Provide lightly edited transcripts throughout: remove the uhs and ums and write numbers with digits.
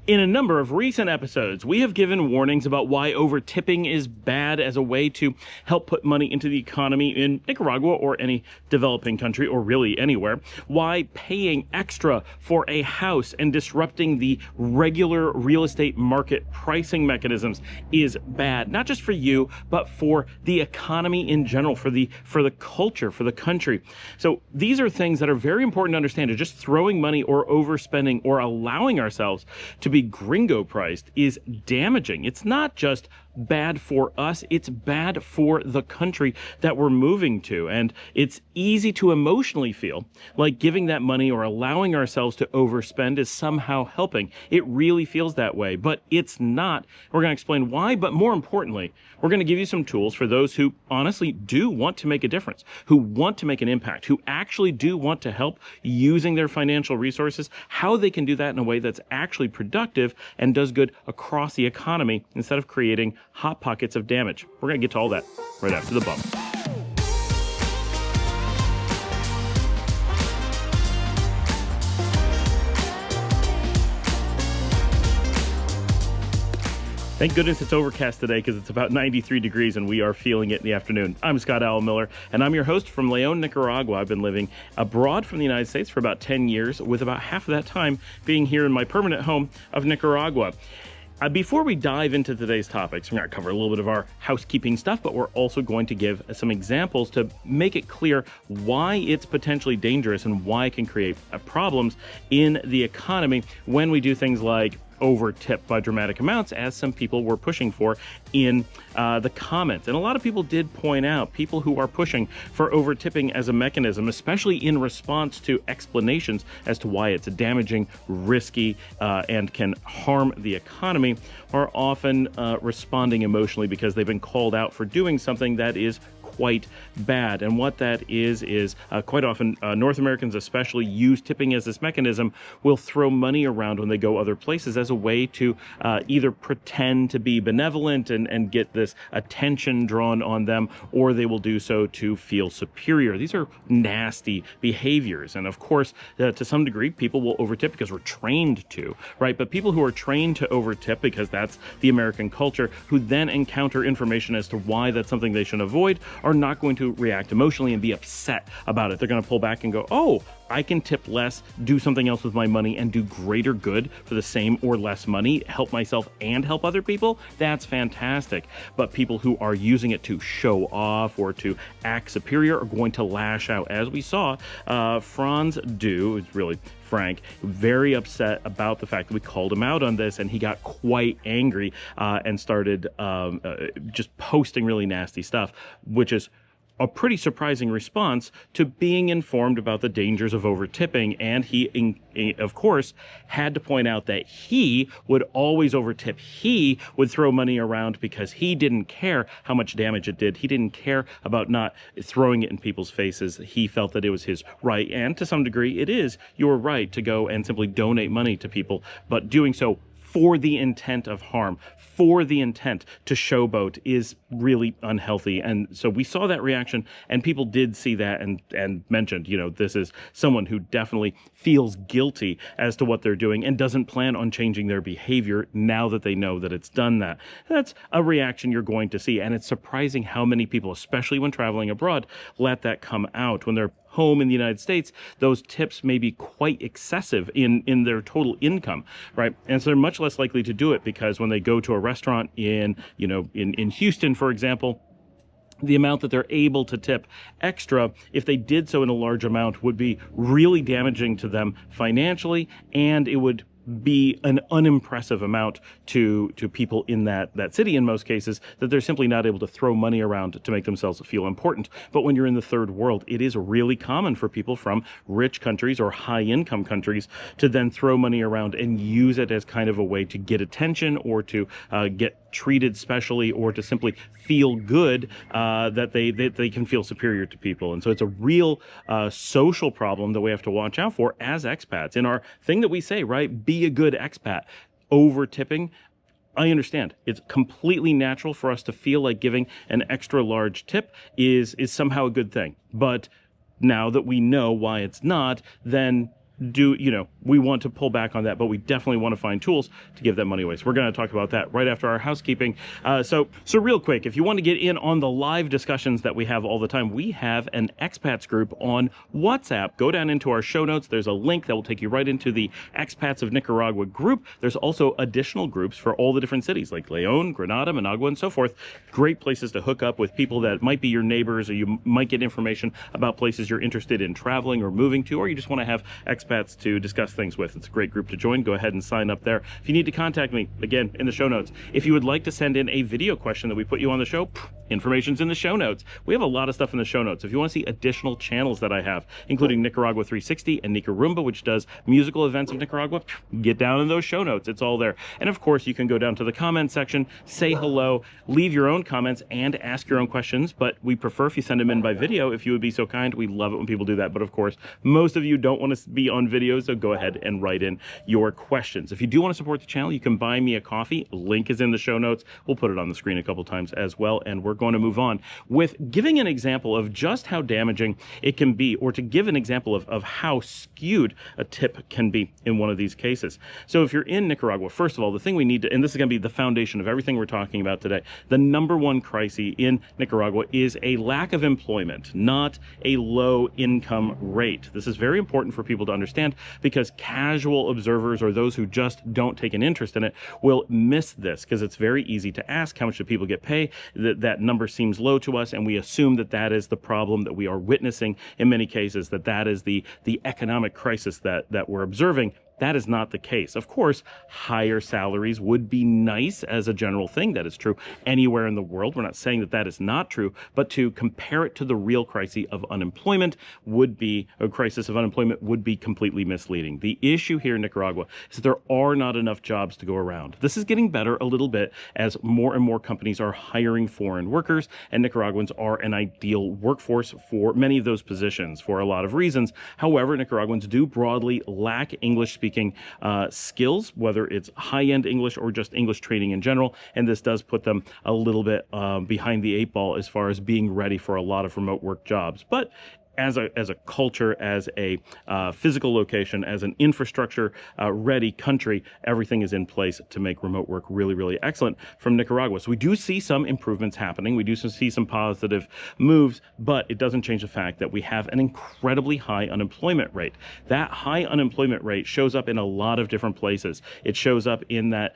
In a number of recent episodes, we have given warnings about why over-tipping is bad as a way to help put money into the economy in Nicaragua or any developing country, or really anywhere, why paying extra for a house and disrupting the regular real estate market pricing mechanisms is bad, not just for you, but for the economy in general, for the culture, for the country. So these are things that are very important to understand. Just throwing money or overspending or allowing ourselves to be gringo priced is damaging. It's not just bad for us, it's bad for the country that we're moving to. And it's easy to emotionally feel like giving that money or allowing ourselves to overspend is somehow helping. It really feels that way, but it's not. We're going to explain why, but more importantly, we're going to give you some tools for those who honestly do want to make a difference, who want to make an impact, who actually do want to help using their financial resources, how they can do that in a way that's actually productive and does good across the economy instead of creating hot pockets of damage. We're going to get to all that right after the bump. Thank goodness it's overcast today because it's about 93 degrees and we are feeling it in the afternoon. I'm Scott Owl Miller and I'm your host from León, Nicaragua. I've been living abroad from the United States for about 10 years, with about half of that time being here in my permanent home of Nicaragua. Before we dive into today's topics, we're going to cover a little bit of our housekeeping stuff, but we're also going to give some examples to make it clear why it's potentially dangerous and why it can create problems in the economy when we do things like over-tip by dramatic amounts, as some people were pushing for in the comments. And a lot of people did point out, people who are pushing for over-tipping as a mechanism, especially in response to explanations as to why it's damaging, risky, and can harm the economy, are often responding emotionally because they've been called out for doing something that is quite bad. And what that is quite often North Americans especially use tipping as this mechanism, will throw money around when they go other places as a way to either pretend to be benevolent and get this attention drawn on them, or they will do so to feel superior. These are nasty behaviors. And of course, to some degree, people will overtip because we're trained to, right? But people who are trained to overtip because that's the American culture, who then encounter information as to why that's something they should avoid, are not going to react emotionally and be upset about it. They're going to pull back and go, oh, I can tip less, do something else with my money, and do greater good for the same or less money, help myself and help other people. That's fantastic. But people who are using it to show off or to act superior are going to lash out, as we saw Franz do. It's really Frank, very upset about the fact that we called him out on this, and he got quite angry and started just posting really nasty stuff, which is a pretty surprising response to being informed about the dangers of over-tipping. And he, of course, had to point out that he would always over-tip. He would throw money around because he didn't care how much damage it did. He didn't care about not throwing it in people's faces. He felt that it was his right, and to some degree, it is your right to go and simply donate money to people, but doing so for the intent of harm, for the intent to showboat, is really unhealthy. And so we saw that reaction, and people did see that and mentioned, this is someone who definitely feels guilty as to what they're doing and doesn't plan on changing their behavior now that they know that it's done that. That's a reaction you're going to see, and it's surprising how many people, especially when traveling abroad, let that come out. When they're home in the United States, those tips may be quite excessive in their total income, right? And so they're much less likely to do it because when they go to a restaurant in Houston, for example, the amount that they're able to tip extra, if they did so in a large amount, would be really damaging to them financially, and it would be an unimpressive amount to people in that city in most cases, that they're simply not able to throw money around to make themselves feel important. But when you're in the third world, it is really common for people from rich countries or high income countries to then throw money around and use it as kind of a way to get attention or to get treated specially, or to simply feel good that they can feel superior to people. And so it's a real social problem that we have to watch out for as expats. In our thing that we say, right, be a good expat. Over tipping, I understand. It's completely natural for us to feel like giving an extra large tip is somehow a good thing. But now that we know why it's not, then we want to pull back on that, but we definitely want to find tools to give that money away. So we're going to talk about that right after our housekeeping. So real quick, if you want to get in on the live discussions that we have all the time, we have an expats group on WhatsApp. Go down into our show notes. There's a link that will take you right into the Expats of Nicaragua group. There's also additional groups for all the different cities like León, Granada, Managua, and so forth. Great places to hook up with people that might be your neighbors, or you might get information about places you're interested in traveling or moving to, or you just want to have expats to discuss things with. It's a great group to join. Go ahead and sign up there. If you need to contact me, again, in the show notes. If you would like to send in a video question that we put you on the show, information's in the show notes. We have a lot of stuff in the show notes. If you want to see additional channels that I have, including Nicaragua 360 and Nicarumba, which does musical events of Nicaragua, get down in those show notes. It's all there. And of course, you can go down to the comment section, say hello, leave your own comments, and ask your own questions. But we prefer if you send them in by video, if you would be so kind. We love it when people do that. But of course, most of you don't want to be on video, so go ahead and write in your questions. If you do want to support the channel, you can buy me a coffee. Link is in the show notes. We'll put it on the screen a couple times as well. And we're going to move on with giving an example of just how damaging it can be, or to give an example of how skewed a tip can be in one of these cases. So if you're in Nicaragua, first of all, the thing we need to, and this is going to be the foundation of everything we're talking about today, the number one crisis in Nicaragua is a lack of employment, not a low income rate. This is very important for people to understand, because casual observers, or those who just don't take an interest in it, will miss this, because it's very easy to ask, how much do people get paid? That number seems low to us, and we assume that that is the problem that we are witnessing in many cases, that is the economic crisis that we're observing. That is not the case. Of course, higher salaries would be nice as a general thing. That is true anywhere in the world. We're not saying that that is not true, but to compare it to the real crisis of unemployment would be completely misleading. The issue here in Nicaragua is that there are not enough jobs to go around. This is getting better a little bit as more and more companies are hiring foreign workers, and Nicaraguans are an ideal workforce for many of those positions for a lot of reasons. However, Nicaraguans do broadly lack English-speaking skills, whether it's high-end English or just English training in general, and this does put them a little bit behind the eight ball as far as being ready for a lot of remote work jobs. But as a culture, as a physical location, as an infrastructure ready country, everything is in place to make remote work really, really excellent from Nicaragua. So we do see some improvements happening. We do see some positive moves, but it doesn't change the fact that we have an incredibly high unemployment rate. That high unemployment rate shows up in a lot of different places. It shows up in that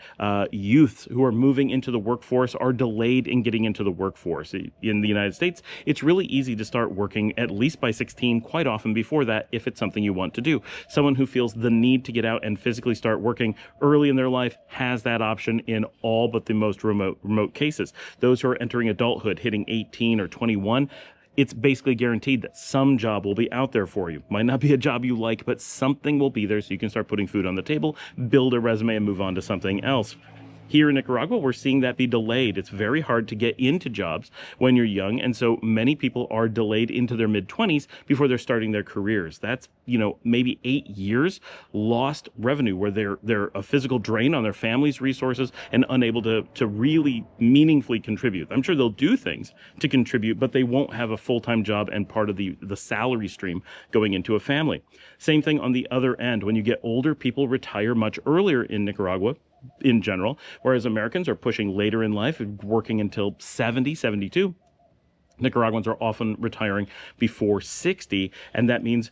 youth who are moving into the workforce are delayed in getting into the workforce. In the United States, it's really easy to start working at least by 16, quite often before that, if it's something you want to do. Someone who feels the need to get out and physically start working early in their life has that option in all but the most remote cases. Those who are entering adulthood, hitting 18 or 21, it's basically guaranteed that some job will be out there for you. Might not be a job you like, but something will be there so you can start putting food on the table, build a resume, and move on to something else. Here in Nicaragua, we're seeing that be delayed. It's very hard to get into jobs when you're young, and so many people are delayed into their mid-20s before they're starting their careers. That's, maybe 8 years lost revenue, where they're a physical drain on their family's resources and unable to really meaningfully contribute. I'm sure they'll do things to contribute, but they won't have a full-time job and part of the salary stream going into a family. Same thing on the other end. When you get older, people retire much earlier in Nicaragua in general, whereas Americans are pushing later in life, working until 70, 72. Nicaraguans are often retiring before 60, and that means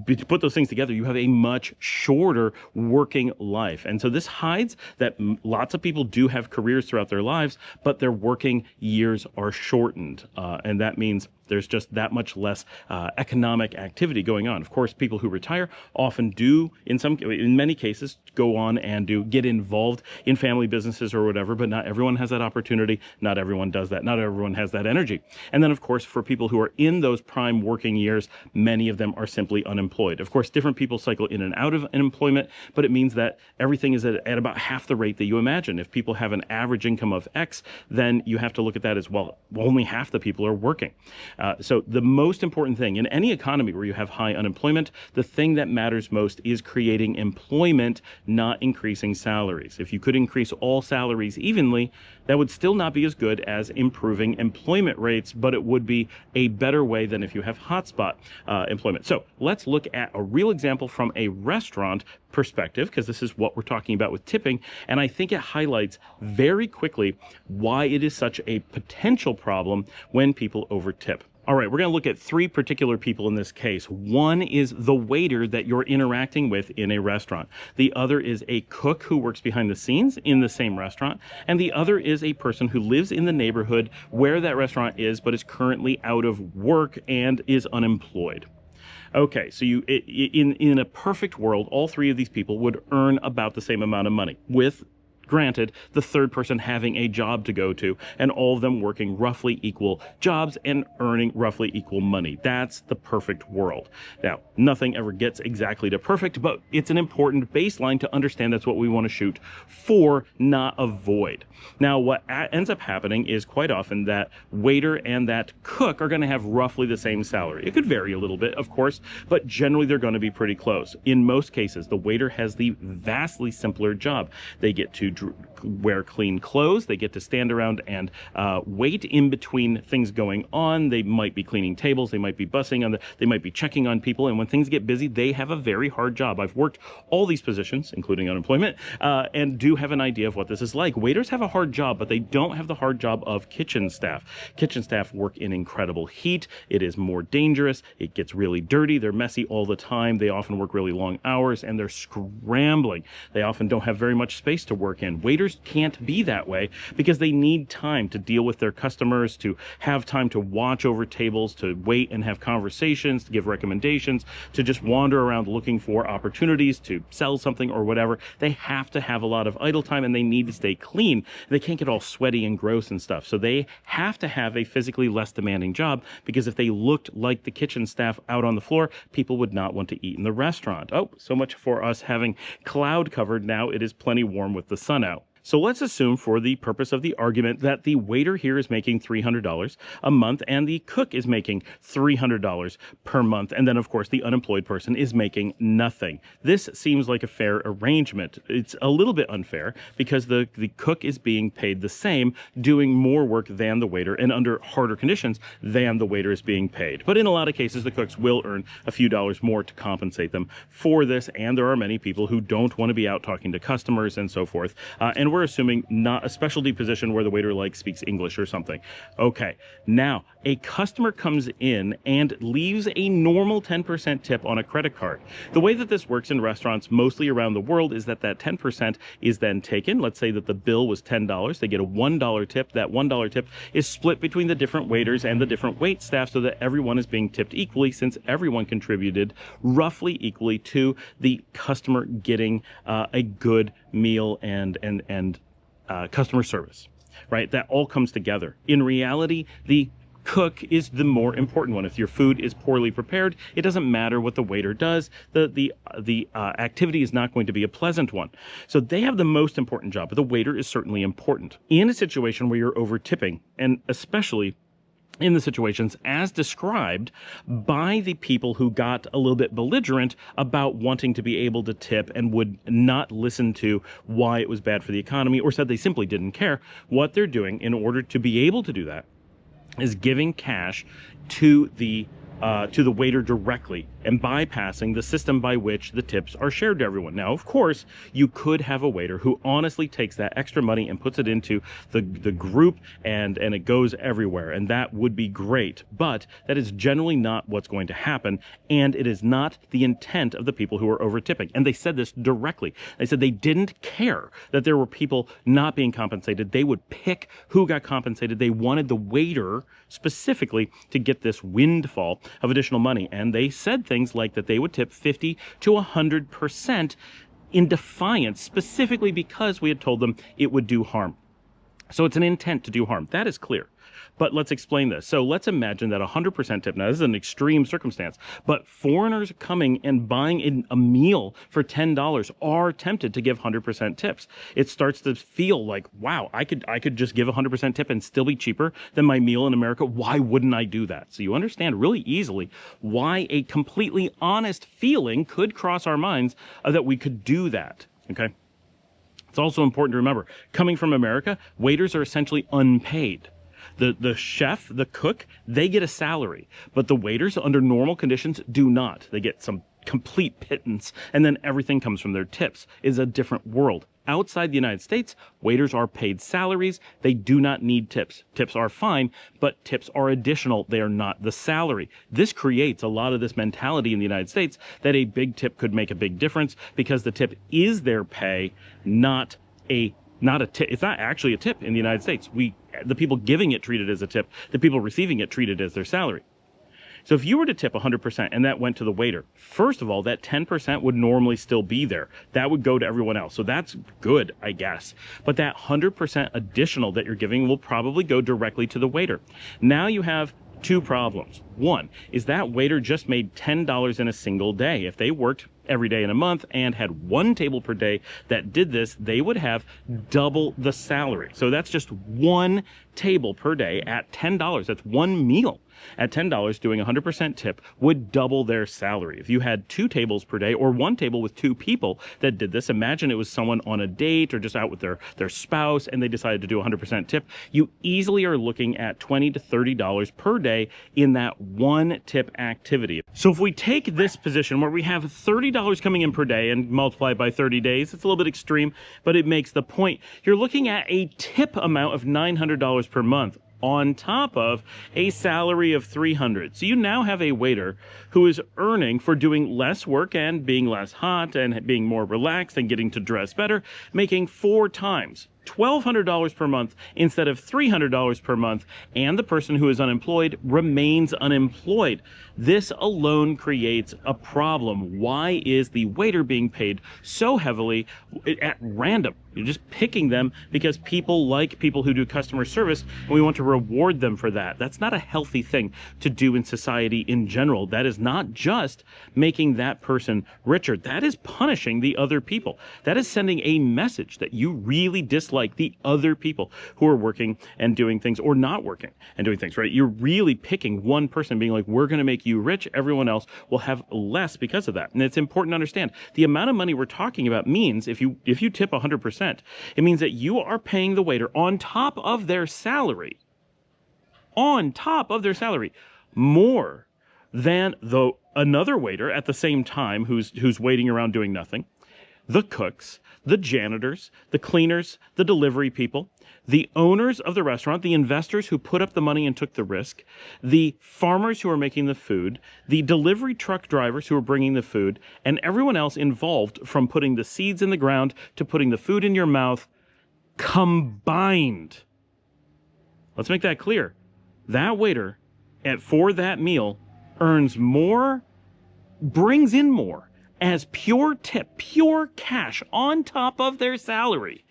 to put those things together, you have a much shorter working life. And so this hides that lots of people do have careers throughout their lives, but their working years are shortened. And that means there's just that much less economic activity going on. Of course, people who retire often do, in many cases, go on and get involved in family businesses or whatever, but not everyone has that opportunity. Not everyone does that. Not everyone has that energy. And then, of course, for people who are in those prime working years, many of them are simply unemployed. Of course, different people cycle in and out of unemployment, but it means that everything is at about half the rate that you imagine. If people have an average income of X, then you have to look at that as, well, only half the people are working. So the most important thing in any economy where you have high unemployment, the thing that matters most is creating employment, not increasing salaries. If you could increase all salaries evenly, that would still not be as good as improving employment rates, but it would be a better way than if you have hotspot employment. So let's look at a real example from a restaurant perspective, because this is what we're talking about with tipping, and I think it highlights very quickly why it is such a potential problem when people overtip. All right, we're going to look at three particular people in this case. One is the waiter that you're interacting with in a restaurant. The other is a cook who works behind the scenes in the same restaurant. And the other is a person who lives in the neighborhood where that restaurant is, but is currently out of work and is unemployed. Okay, so in a perfect world, all three of these people would earn about the same amount of money, with, granted, the third person having a job to go to, and all of them working roughly equal jobs and earning roughly equal money. That's the perfect world. Now, nothing ever gets exactly to perfect, but it's an important baseline to understand that's what we want to shoot for, not avoid. Now, what ends up happening is quite often that waiter and that cook are going to have roughly the same salary. It could vary a little bit, of course, but generally they're going to be pretty close. In most cases, the waiter has the vastly simpler job. They get to wear clean clothes. They get to stand around and wait in between things going on. They might be cleaning tables. They might be bussing they might be checking on people. And when things get busy, they have a very hard job. I've worked all these positions, including unemployment, and do have an idea of what this is like. Waiters have a hard job, but they don't have the hard job of kitchen staff. Kitchen staff work in incredible heat. It is more dangerous. It gets really dirty. They're messy all the time. They often work really long hours, and they're scrambling. They often don't have very much space to work in. Waiters can't be that way because they need time to deal with their customers, to have time to watch over tables, to wait and have conversations, to give recommendations, to just wander around looking for opportunities to sell something or whatever. They have to have a lot of idle time, and they need to stay clean. They can't get all sweaty and gross and stuff. So they have to have a physically less demanding job, because if they looked like the kitchen staff out on the floor, people would not want to eat in the restaurant. Oh, so much for us having cloud covered. Now it is plenty warm with the sun out. So let's assume, for the purpose of the argument, that the waiter here is making $300 a month and the cook is making $300 per month. And then, of course, the unemployed person is making nothing. This seems like a fair arrangement. It's a little bit unfair because the cook is being paid the same, doing more work than the waiter, and under harder conditions than the waiter is being paid. But in a lot of cases, the cooks will earn a few dollars more to compensate them for this. And there are many people who don't want to be out talking to customers and so forth. And we're assuming not a specialty position where the waiter speaks English or something. Okay, now a customer comes in and leaves a normal 10% tip on a credit card. The way that this works in restaurants mostly around the world is that 10% is then taken. Let's say that the bill was $10. They get a $1 tip. That $1 tip is split between the different waiters and the different wait staff so that everyone is being tipped equally, since everyone contributed roughly equally to the customer getting a good meal and customer service, right? That all comes together. In reality, the cook is the more important one. If your food is poorly prepared, it doesn't matter what the waiter does. The activity is not going to be a pleasant one. So they have the most important job, but the waiter is certainly important. In a situation where you're over tipping, and especially in the situations as described by the people who got a little bit belligerent about wanting to be able to tip and would not listen to why it was bad for the economy, or said they simply didn't care, what they're doing in order to be able to do that is giving cash to the waiter directly and bypassing the system by which the tips are shared to everyone. Now, of course, you could have a waiter who honestly takes that extra money and puts it into the group and it goes everywhere, and that would be great, but that is generally not what's going to happen, and it is not the intent of the people who are over tipping. And they said this directly. They said they didn't care that there were people not being compensated. They would pick who got compensated. They wanted the waiter specifically to get this windfall of additional money, and they said things like that they would tip 50 to 100% in defiance, specifically because we had told them it would do harm. So it's an intent to do harm. That is clear. But let's explain this. So let's imagine that 100% tip. Now, this is an extreme circumstance, but foreigners coming and buying a meal for $10 are tempted to give 100% tips. It starts to feel like, wow, I could just give 100% tip and still be cheaper than my meal in America. Why wouldn't I do that? So you understand really easily why a completely honest feeling could cross our minds that we could do that. Okay. It's also important to remember, coming from America, waiters are essentially unpaid. The chef, the cook, they get a salary, but the waiters under normal conditions do not. They get some complete pittance, and then everything comes from their tips. It's a different world. Outside the United States, waiters are paid salaries. They do not need tips. Tips are fine, but tips are additional. They are not the salary. This creates a lot of this mentality in the United States that a big tip could make a big difference because the tip is their pay, not a tip. It's not actually a tip in the United States. The people giving it treat it as a tip. The people receiving it treat it as their salary. So if you were to tip 100% and that went to the waiter, first of all, that 10% would normally still be there. That would go to everyone else. So that's good, I guess. But that 100% additional that you're giving will probably go directly to the waiter. Now you have two problems. One is that waiter just made $10 in a single day. If they worked every day in a month and had one table per day that did this, they would have double the salary. So that's just one table per day at $10. That's one meal at $10 doing 100% tip would double their salary. If you had two tables per day or one table with two people that did this, imagine it was someone on a date or just out with their spouse and they decided to do 100% tip, you easily are looking at $20 to $30 per day in that one tip activity. So if we take this position where we have $30 coming in per day and multiply it by 30 days, it's a little bit extreme, but it makes the point. You're looking at a tip amount of $900 per month on top of a salary of $300. So you now have a waiter who is earning for doing less work and being less hot and being more relaxed and getting to dress better, making 4 times $1,200 per month instead of $300 per month, and the person who is unemployed remains unemployed. This alone creates a problem. Why is the waiter being paid so heavily at random? You're just picking them because people like people who do customer service, and we want to reward them for that. That's not a healthy thing to do in society in general. That is not just making that person richer. That is punishing the other people. That is sending a message that you really dislike the other people who are working and doing things or not working and doing things, right? You're really picking one person being like, we're going to make you rich. Everyone else will have less because of that. And it's important to understand the amount of money we're talking about means if you tip 100%, it means that you are paying the waiter on top of their salary, more than another waiter at the same time who's waiting around doing nothing, the cooks, the janitors, the cleaners, the delivery people, the owners of the restaurant, the investors who put up the money and took the risk, the farmers who are making the food, the delivery truck drivers who are bringing the food, and everyone else involved from putting the seeds in the ground to putting the food in your mouth combined. Let's make that clear. That waiter for that meal earns more, brings in more as pure tip, pure cash on top of their salary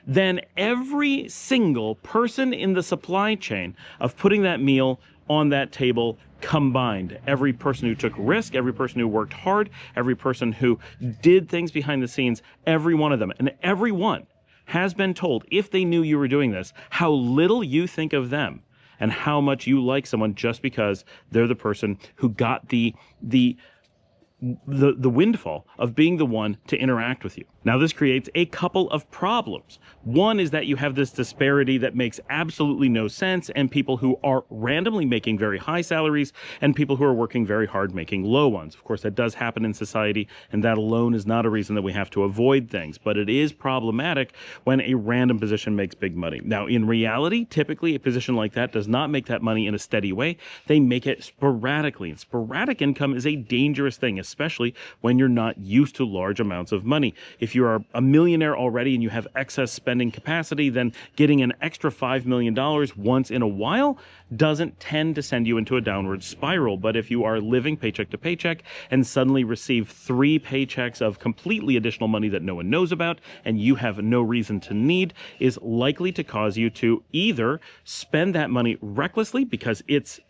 than every single person in the supply chain of putting that meal on that table combined. Every person who took risk, every person who worked hard, every person who did things behind the scenes, every one of them. And everyone has been told, if they knew you were doing this, how little you think of them and how much you like someone just because they're the person who got the windfall of being the one to interact with you. Now, this creates a couple of problems. One is that you have this disparity that makes absolutely no sense, and people who are randomly making very high salaries and people who are working very hard making low ones. Of course, that does happen in society, and that alone is not a reason that we have to avoid things, but it is problematic when a random position makes big money. Now, in reality, typically a position like that does not make that money in a steady way. They make it sporadically, and sporadic income is a dangerous thing, especially when you're not used to large amounts of money. If you are a millionaire already and you have excess spending capacity, then getting an extra $5 million once in a while doesn't tend to send you into a downward spiral. But if you are living paycheck to paycheck and suddenly receive 3 paychecks of completely additional money that no one knows about and you have no reason to need, is likely to cause you to either spend that money recklessly because it's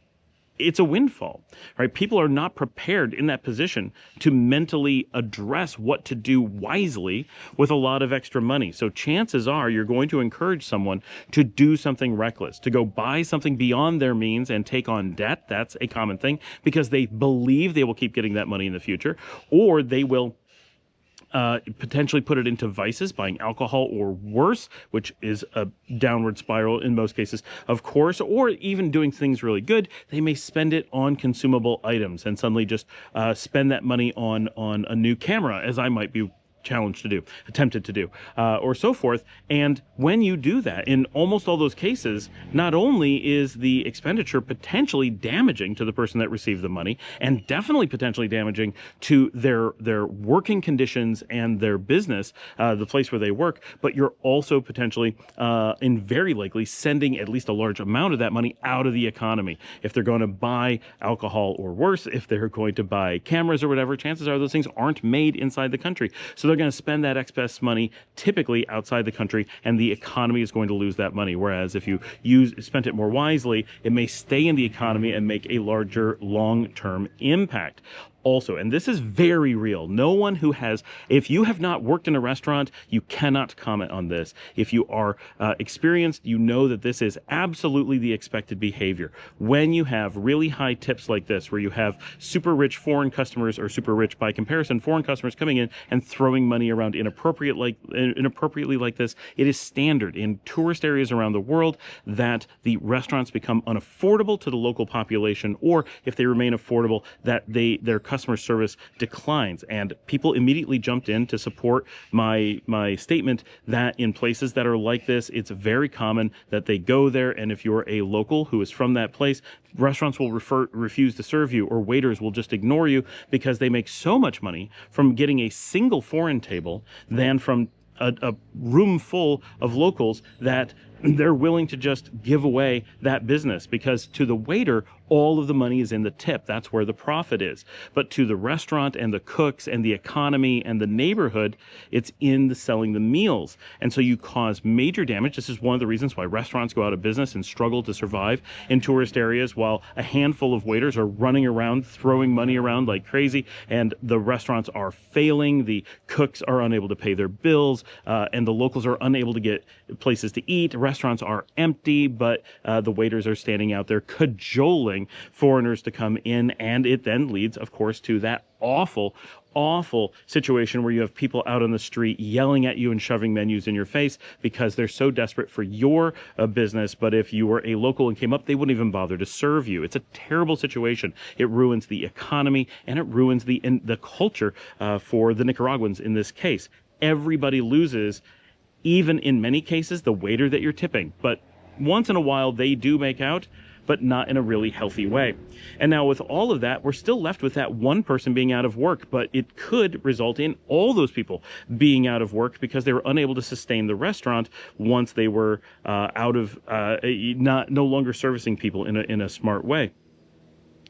a windfall, right? People are not prepared in that position to mentally address what to do wisely with a lot of extra money. So chances are you're going to encourage someone to do something reckless, to go buy something beyond their means and take on debt. That's a common thing because they believe they will keep getting that money in the future, or they will potentially put it into vices, buying alcohol or worse, which is a downward spiral in most cases, of course, or even doing things really good. They may spend it on consumable items and suddenly just spend that money on a new camera, as I might be attempted to do, or so forth. And when you do that, in almost all those cases, not only is the expenditure potentially damaging to the person that received the money, and definitely potentially damaging to their working conditions and their business, the place where they work, but you're also potentially, and very likely, sending at least a large amount of that money out of the economy. If they're going to buy alcohol or worse, if they're going to buy cameras or whatever, chances are those things aren't made inside the country. So they're going to spend that excess money typically outside the country, and the economy is going to lose that money. Whereas if you spent it more wisely, it may stay in the economy and make a larger long-term impact. Also, and this is very real, no one who has, if you have not worked in a restaurant, you cannot comment on this. If you are experienced, you know that this is absolutely the expected behavior. When you have really high tips like this, where you have super rich foreign customers, or super rich by comparison foreign customers coming in and throwing money around inappropriately like this, it is standard in tourist areas around the world that the restaurants become unaffordable to the local population, or if they remain affordable, that their customer service declines. And people immediately jumped in to support my statement that in places that are like this, it's very common that they go there, and if you're a local who is from that place, restaurants will refuse to serve you, or waiters will just ignore you because they make so much money from getting a single foreign table than from a room full of locals that they're willing to just give away that business, because to the waiter, all of the money is in the tip. That's where the profit is. But to the restaurant and the cooks and the economy and the neighborhood, it's in the selling the meals. And so you cause major damage. This is one of the reasons why restaurants go out of business and struggle to survive in tourist areas, while a handful of waiters are running around throwing money around like crazy, and the restaurants are failing, the cooks are unable to pay their bills, and the locals are unable to get places to eat. Restaurants are empty, but the waiters are standing out there cajoling foreigners to come in, and it then leads, of course, to that awful situation where you have people out on the street yelling at you and shoving menus in your face because they're so desperate for your business. But if you were a local and came up, they wouldn't even bother to serve you. It's a terrible situation. It ruins the economy, and it ruins the culture for the Nicaraguans in this case. Everybody loses, even in many cases, the waiter that you're tipping. But once in a while, they do make out, but not in a really healthy way. And now with all of that, we're still left with that one person being out of work, but it could result in all those people being out of work because they were unable to sustain the restaurant once they were no longer servicing people in a smart way.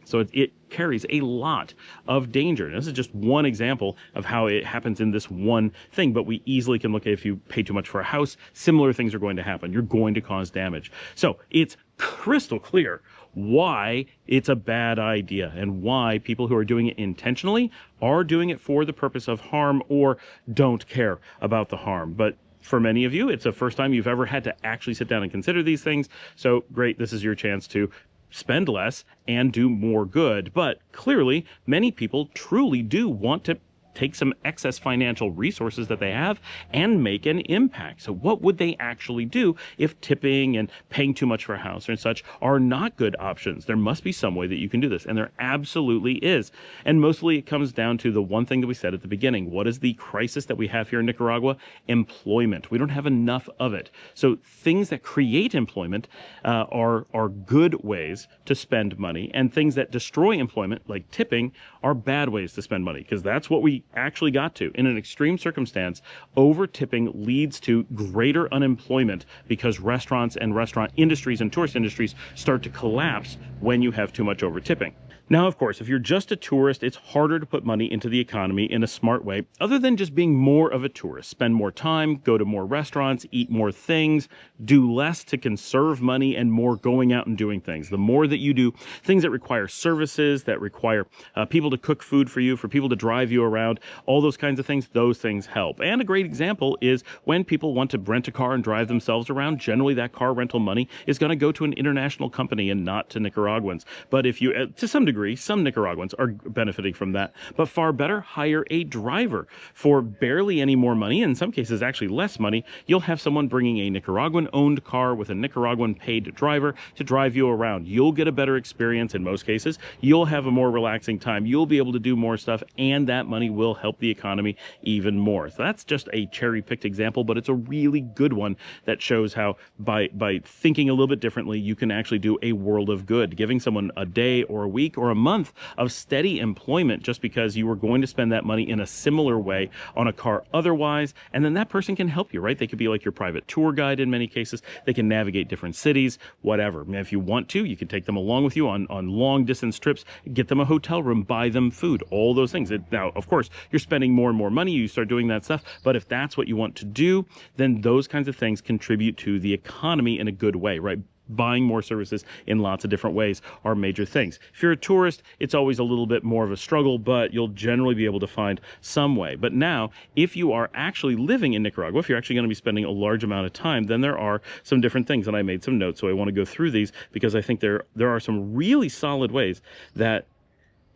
So it carries a lot of danger. And this is just one example of how it happens in this one thing, but we easily can look at if you pay too much for a house, similar things are going to happen. You're going to cause damage. So it's crystal clear why it's a bad idea, and why people who are doing it intentionally are doing it for the purpose of harm, or don't care about the harm. But for many of you, it's the first time you've ever had to actually sit down and consider these things. So great, this is your chance to spend less and do more good. But clearly, many people truly do want to take some excess financial resources that they have and make an impact. So what would they actually do if tipping and paying too much for a house and such are not good options? There must be some way that you can do this, and there absolutely is. And mostly it comes down to the one thing that we said at the beginning. What is the crisis that we have here in Nicaragua? Employment. We don't have enough of it. So things that create employment are good ways to spend money, and things that destroy employment, like tipping, are bad ways to spend money, because that's what we actually got to. In an extreme circumstance, over tipping leads to greater unemployment because restaurants and restaurant industries and tourist industries start to collapse when you have too much over tipping. Now, of course, if you're just a tourist, it's harder to put money into the economy in a smart way, other than just being more of a tourist. Spend more time, go to more restaurants, eat more things, do less to conserve money, and more going out and doing things. The more that you do things that require services, that require people to cook food for you, for people to drive you around, all those kinds of things, those things help. And a great example is when people want to rent a car and drive themselves around, generally that car rental money is going to go to an international company and not to Nicaraguans. But if you, to some degree, some Nicaraguans are benefiting from that. But far better, hire a driver for barely any more money, in some cases actually less money. You'll have someone bringing a Nicaraguan-owned car with a Nicaraguan-paid driver to drive you around. You'll get a better experience in most cases. You'll have a more relaxing time. You'll be able to do more stuff, and that money will help the economy even more. So that's just a cherry-picked example, but it's a really good one that shows how by thinking a little bit differently, you can actually do a world of good. Giving someone a day or a week or a month of steady employment just because you were going to spend that money in a similar way on a car otherwise, and then that person can help you, right? They could be like your private tour guide in many cases. They can navigate different cities, whatever. And if you want to, you can take them along with you on long distance trips, get them a hotel room, buy them food, all those things. Now, of course, you're spending more and more money, you start doing that stuff, but if that's what you want to do, then those kinds of things contribute to the economy in a good way, right? Buying more services in lots of different ways are major things. If you're a tourist, it's always a little bit more of a struggle, but you'll generally be able to find some way. But now, if you are actually living in Nicaragua, if you're actually going to be spending a large amount of time, then there are some different things, and I made some notes, so I want to go through these because I think there are some really solid ways that,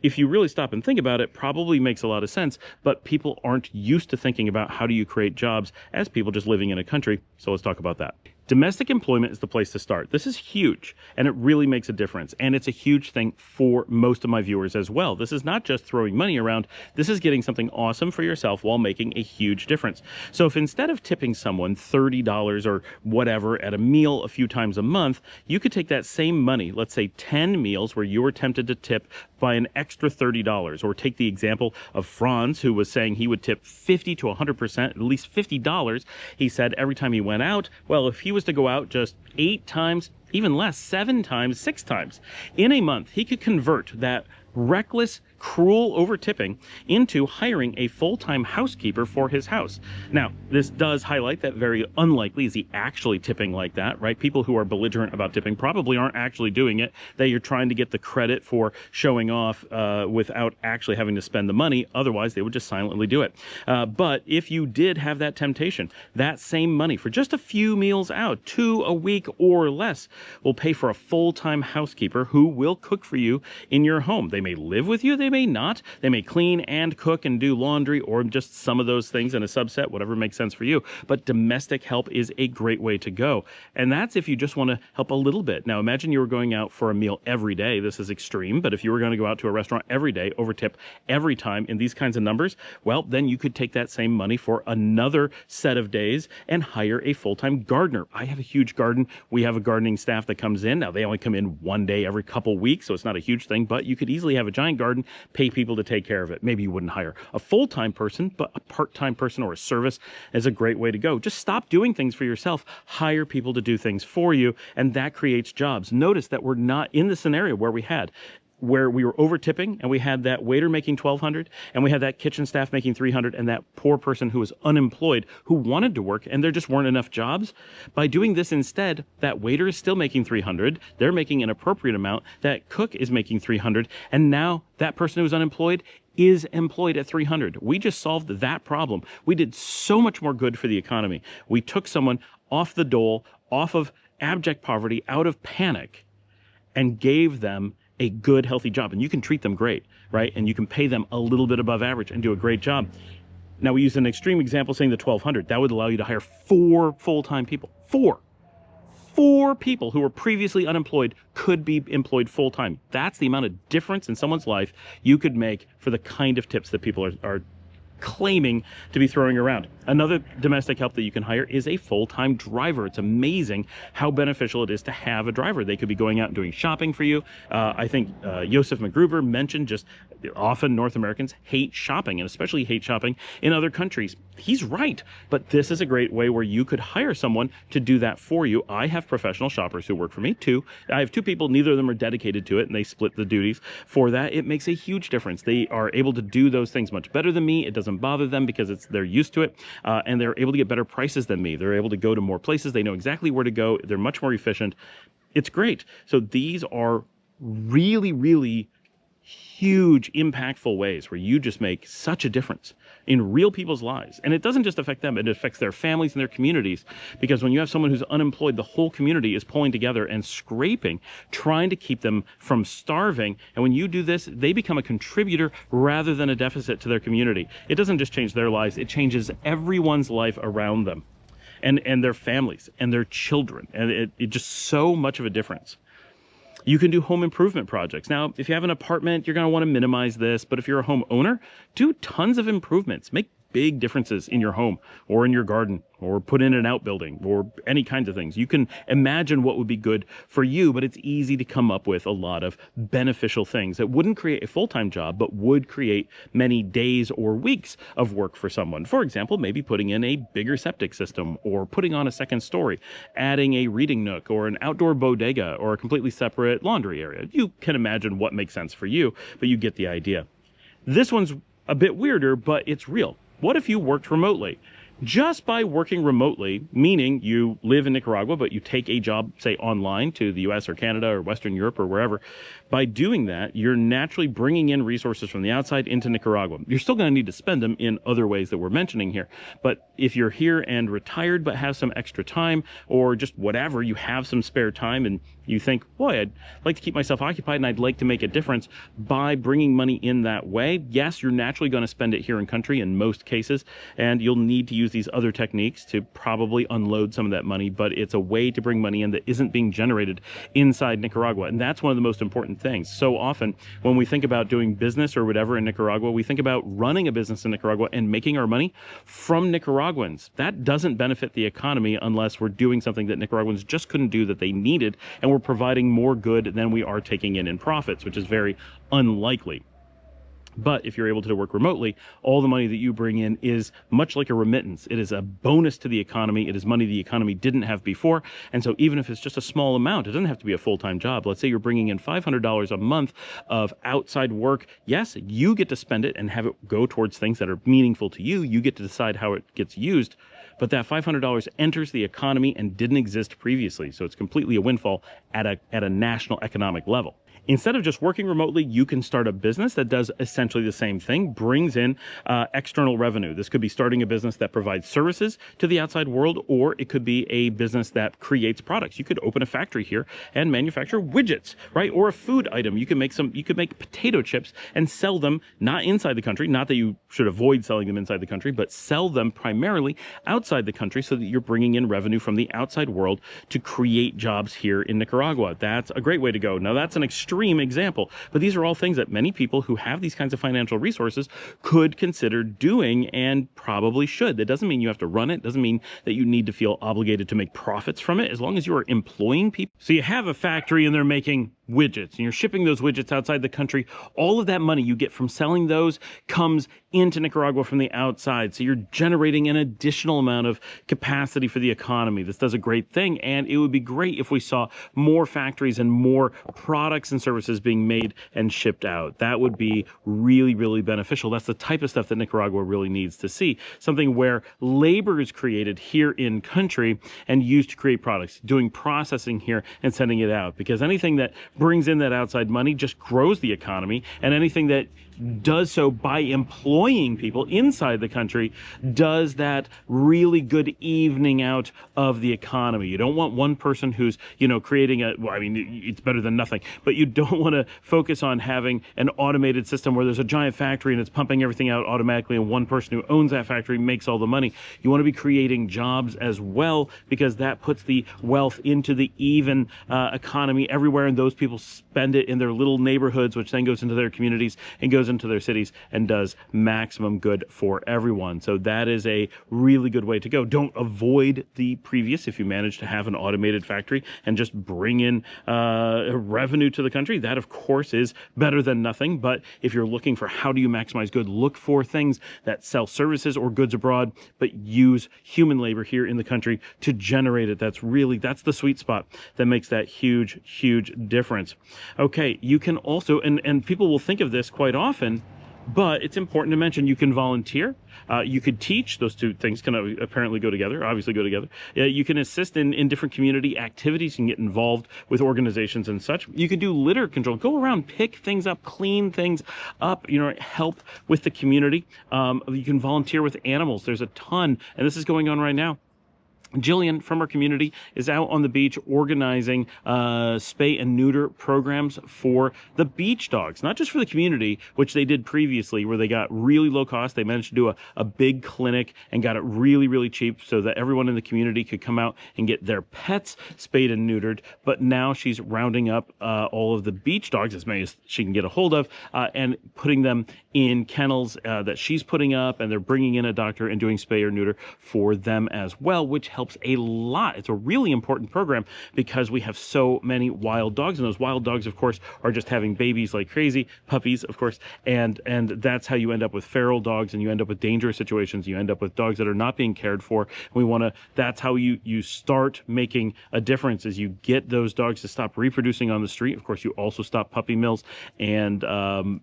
if you really stop and think about it, probably makes a lot of sense, but people aren't used to thinking about how do you create jobs as people just living in a country. So let's talk about that. Domestic employment is the place to start. This is huge, and it really makes a difference. And it's a huge thing for most of my viewers as well. This is not just throwing money around. This is getting something awesome for yourself while making a huge difference. So if instead of tipping someone $30 or whatever at a meal a few times a month, you could take that same money, let's say 10 meals where you were tempted to tip by an extra $30, or take the example of Franz, who was saying he would tip 50 to 100%, at least $50. He said every time he went out, well, if he was to go out just 8 times, even less, 7 times, 6 times in a month, he could convert that reckless, cruel over-tipping into hiring a full-time housekeeper for his house. Now, this does highlight that very unlikely is he actually tipping like that, right? People who are belligerent about tipping probably aren't actually doing it. That you're trying to get the credit for showing off without actually having to spend the money. Otherwise, they would just silently do it. But if you did have that temptation, that same money for just a few meals out, 2 a week or less, will pay for a full-time housekeeper who will cook for you in your home. They may live with you, they may not. They may clean and cook and do laundry, or just some of those things in a subset, whatever makes sense for you. But domestic help is a great way to go. And that's if you just want to help a little bit. Now, imagine you were going out for a meal every day. This is extreme, but if you were going to go out to a restaurant every day, overtip every time in these kinds of numbers, well, then you could take that same money for another set of days and hire a full-time gardener. I have a huge garden. We have a gardening staff that comes in. Now, they only come in one day every couple weeks, so it's not a huge thing, but you could easily have a giant garden, pay people to take care of it. Maybe you wouldn't hire a full-time person, but a part-time person or a service is a great way to go. Just stop doing things for yourself. Hire people to do things for you, and that creates jobs. Notice that we're not in the scenario where we were over tipping, and we had that waiter making $1,200, and we had that kitchen staff making $300, and that poor person who was unemployed who wanted to work, and there just weren't enough jobs. By doing this instead, that waiter is still making $300. They're making an appropriate amount. That cook is making $300, and now that person who's unemployed is employed at $300. We just solved that problem. We did so much more good for the economy. We took someone off the dole, off of abject poverty, out of panic, and gave them a good, healthy job, and you can treat them great, right? And you can pay them a little bit above average and do a great job. Now, we use an extreme example saying the 1,200. That would allow you to hire 4 full-time people. 4 people who were previously unemployed could be employed full-time. That's the amount of difference in someone's life you could make for the kind of tips that people are claiming to be throwing around. Another domestic help that you can hire is a full-time driver. It's amazing how beneficial it is to have a driver. They could be going out and doing shopping for you. I think Joseph McGruber mentioned just often North Americans hate shopping, and especially hate shopping in other countries. He's right, but this is a great way where you could hire someone to do that for you. I have professional shoppers who work for me too. I have 2 people, neither of them are dedicated to it, and they split the duties for that. It makes a huge difference. They are able to do those things much better than me. It doesn't bother them because they're used to it, and they're able to get better prices than me. They're able to go to more places. They know exactly where to go. They're much more efficient. It's great. So these are really, really huge, impactful ways where you just make such a difference in real people's lives. And it doesn't just affect them, it affects their families and their communities. Because when you have someone who's unemployed, the whole community is pulling together and scraping, trying to keep them from starving. And when you do this, they become a contributor rather than a deficit to their community. It doesn't just change their lives, it changes everyone's life around them and their families and their children. And it just so much of a difference. You can do home improvement projects. Now, if you have an apartment, you're going to want to minimize this, but if you're a homeowner, do tons of improvements. Make big differences in your home or in your garden, or put in an outbuilding, or any kinds of things. You can imagine what would be good for you, but it's easy to come up with a lot of beneficial things that wouldn't create a full-time job, but would create many days or weeks of work for someone. For example, maybe putting in a bigger septic system, or putting on a second story, adding a reading nook, or an outdoor bodega, or a completely separate laundry area. You can imagine what makes sense for you, but you get the idea. This one's a bit weirder, but it's real. What if you worked remotely? Just by working remotely, meaning you live in Nicaragua, but you take a job, say, online to the US or Canada or Western Europe or wherever, by doing that, you're naturally bringing in resources from the outside into Nicaragua. You're still going to need to spend them in other ways that we're mentioning here. But if you're here and retired but have some extra time, or just whatever, you have some spare time and you think, boy, I'd like to keep myself occupied and I'd like to make a difference by bringing money in that way. Yes, you're naturally going to spend it here in country in most cases, and you'll need to use these other techniques to probably unload some of that money, but it's a way to bring money in that isn't being generated inside Nicaragua. And that's one of the most important things. So often when we think about doing business or whatever in Nicaragua, we think about running a business in Nicaragua and making our money from Nicaraguans. That doesn't benefit the economy unless we're doing something that Nicaraguans just couldn't do that they needed, and we're providing more good than we are taking in profits, which is very unlikely. But if you're able to work remotely, all the money that you bring in is much like a remittance. It is a bonus to the economy. It is money the economy didn't have before. And so even if it's just a small amount, it doesn't have to be a full-time job. Let's say you're bringing in $500 a month of outside work. Yes, you get to spend it and have it go towards things that are meaningful to you. You get to decide how it gets used. But that $500 enters the economy and didn't exist previously. So it's completely a windfall at a national economic level. Instead of just working remotely, you can start a business that does essentially the same thing, brings in external revenue. This could be starting a business that provides services to the outside world, or it could be a business that creates products. You could open a factory here and manufacture widgets, right? Or a food item. You can make potato chips and sell them not inside the country, not that you should avoid selling them inside the country, but sell them primarily outside the country so that you're bringing in revenue from the outside world to create jobs here in Nicaragua. That's a great way to go. Now, that's an extreme example, but these are all things that many people who have these kinds of financial resources could consider doing and probably should. That doesn't mean you have to run it. Doesn't mean that you need to feel obligated to make profits from it, as long as you are employing people. So you have a factory and they're making widgets and you're shipping those widgets outside the country. All of that money you get from selling those comes into Nicaragua from the outside. So you're generating an additional amount of capacity for the economy. This does a great thing, and it would be great if we saw more factories and more products and services being made and shipped out. That would be really, really beneficial. That's the type of stuff that Nicaragua really needs to see. Something where labor is created here in country and used to create products, doing processing here and sending it out. Because anything that brings in that outside money just grows the economy, and anything that does so by employing people inside the country, does that really good evening out of the economy. You don't want one person who's, creating well, I mean, it's better than nothing, but you don't want to focus on having an automated system where there's a giant factory and it's pumping everything out automatically, and one person who owns that factory makes all the money. You want to be creating jobs as well, because that puts the wealth into the even economy everywhere, and those people spend it in their little neighborhoods, which then goes into their communities and goes into their cities and does maximum good for everyone. So that is a really good way to go. Don't avoid the previous. If you manage to have an automated factory and just bring in revenue to the country, that of course is better than nothing. But if you're looking for how do you maximize good, look for things that sell services or goods abroad, but use human labor here in the country to generate it. That's the sweet spot that makes that huge, huge difference. Okay, you can also, and people will think of this quite often, but it's important to mention you can volunteer. You could teach. Those two things can apparently go together, obviously go together. You can assist in different community activities. You can get involved with organizations and such. You can do litter control. Go around, pick things up, clean things up, help with the community. You can volunteer with animals. There's a ton, and this is going on right now. Jillian from our community is out on the beach organizing spay and neuter programs for the beach dogs, not just for the community, which they did previously, where they got really low cost. They managed to do a big clinic and got it really, really cheap so that everyone in the community could come out and get their pets spayed and neutered. But now she's rounding up all of the beach dogs, as many as she can get a hold of, and putting them in kennels that she's putting up, and they're bringing in a doctor and doing spay or neuter for them as well, which helps a lot. It's a really important program because we have so many wild dogs, and those wild dogs, of course, are just having babies like crazy, puppies, of course, and that's how you end up with feral dogs, and you end up with dangerous situations. You end up with dogs that are not being cared for. That's how you start making a difference, is you get those dogs to stop reproducing on the street. Of course, you also stop puppy mills, and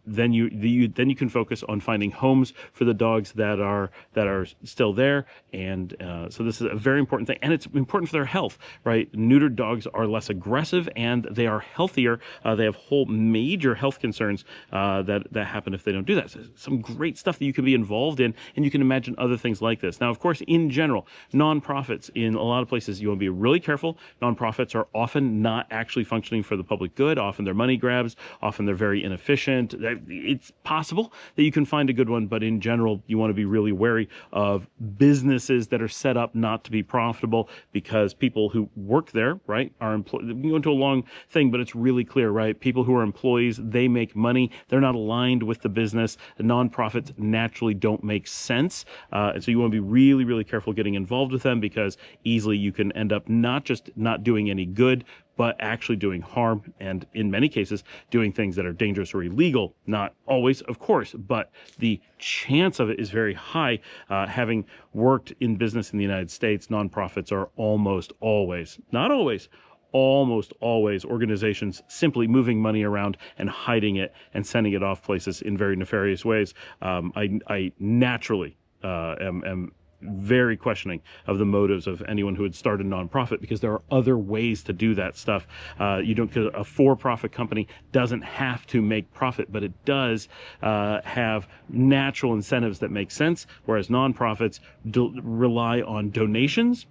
then you can focus on finding homes for the dogs that are still there. And so this is a very important thing, and it's important for their health, right? Neutered dogs are less aggressive and they are healthier. They have whole major health concerns that happen if they don't do that. So some great stuff that you can be involved in, and you can imagine other things like this. Now, of course, in general, nonprofits, in a lot of places, you want to be really careful. Nonprofits are often not actually functioning for the public good. Often they're money grabs. Often they're very inefficient. It's possible that you can find a good one, but in general, you want to be really wary of businesses that are set up not to be profitable, because people who work there, right, are employed. We can go into a long thing, but it's really clear, right? People who are employees, they make money. They're not aligned with the business. The nonprofits naturally don't make sense. And so you want to be really, really careful getting involved with them, because easily you can end up not just not doing any good, but actually doing harm, and in many cases doing things that are dangerous or illegal. Not always, of course, but the chance of it is very high. Having worked in business in the United States, nonprofits are almost always, not always, almost always organizations simply moving money around and hiding it and sending it off places in very nefarious ways. I naturally am very questioning of the motives of anyone who would start a nonprofit, because there are other ways to do that stuff. A for-profit company doesn't have to make profit, but it does have natural incentives that make sense, whereas nonprofits rely on donations,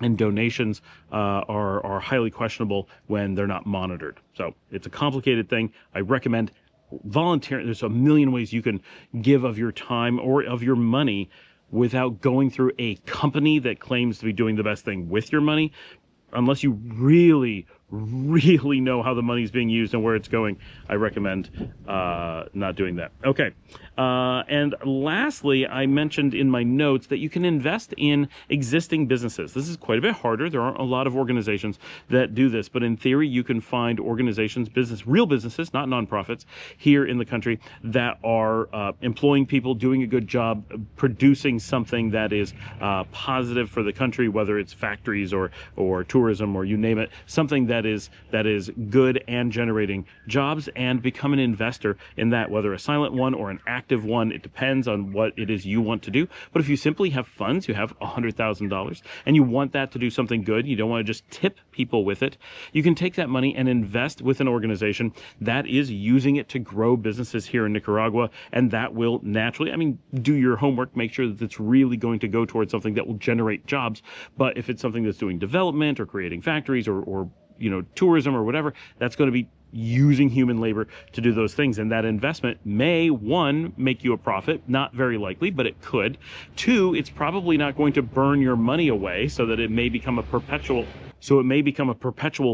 and donations are highly questionable when they're not monitored. So it's a complicated thing. I recommend volunteering. There's a million ways you can give of your time or of your money without going through a company that claims to be doing the best thing with your money. Unless you really, really know how the money is being used and where it's going, I recommend not doing that. Okay. And lastly, I mentioned in my notes that you can invest in existing businesses. This is quite a bit harder. There aren't a lot of organizations that do this, but in theory, you can find organizations, real businesses, not nonprofits, here in the country that are employing people, doing a good job, producing something that is positive for the country, whether it's factories or tourism or you name it, something that is good and generating jobs, and become an investor in that, whether a silent one or an active one. It depends on what it is you want to do. But if you simply have funds, you have $100,000, and you want that to do something good, you don't want to just tip people with it, you can take that money and invest with an organization that is using it to grow businesses here in Nicaragua, and that will naturally, I mean, do your homework, make sure that it's really going to go towards something that will generate jobs. But if it's something that's doing development or creating factories or tourism or whatever, that's going to be using human labor to do those things. And that investment may, one, make you a profit, not very likely, but it could. Two, it's probably not going to burn your money away, so that it may become a perpetual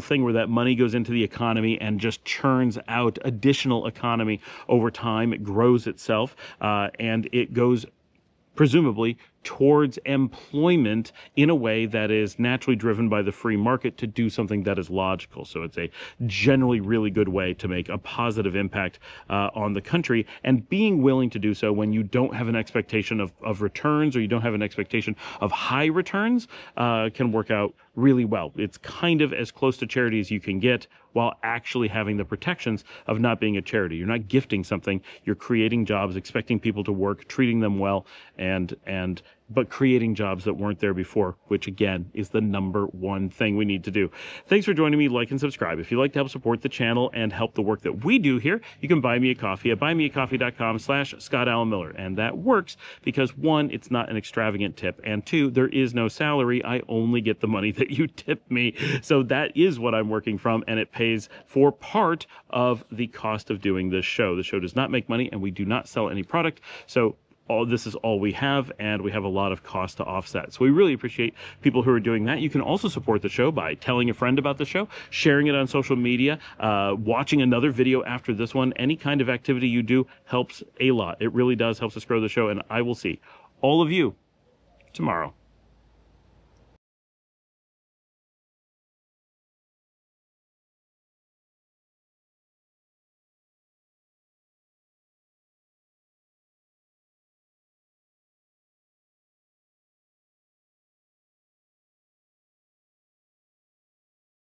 thing where that money goes into the economy and just churns out additional economy over time. It grows itself, and it goes presumably towards employment in a way that is naturally driven by the free market to do something that is logical. So it's a generally really good way to make a positive impact on the country, and being willing to do so when you don't have an expectation of returns, or you don't have an expectation of high returns, can work out really well. It's kind of as close to charity as you can get, while actually having the protections of not being a charity. You're not gifting something, you're creating jobs, expecting people to work, treating them well, but creating jobs that weren't there before, which again is the number one thing we need to do. Thanks for joining me. Like and subscribe. If you'd like to help support the channel and help the work that we do here, you can buy me a coffee at buymeacoffee.com/ScottAllenMiller. And that works because, one, it's not an extravagant tip, and two, there is no salary. I only get the money that you tip me. So that is what I'm working from, and it pays for part of the cost of doing this show. The show does not make money, and we do not sell any product. So this is all we have, and we have a lot of cost to offset. So we really appreciate people who are doing that. You can also support the show by telling a friend about the show, sharing it on social media, watching another video after this one. Any kind of activity you do helps a lot. It really does, helps us grow the show, and I will see all of you tomorrow.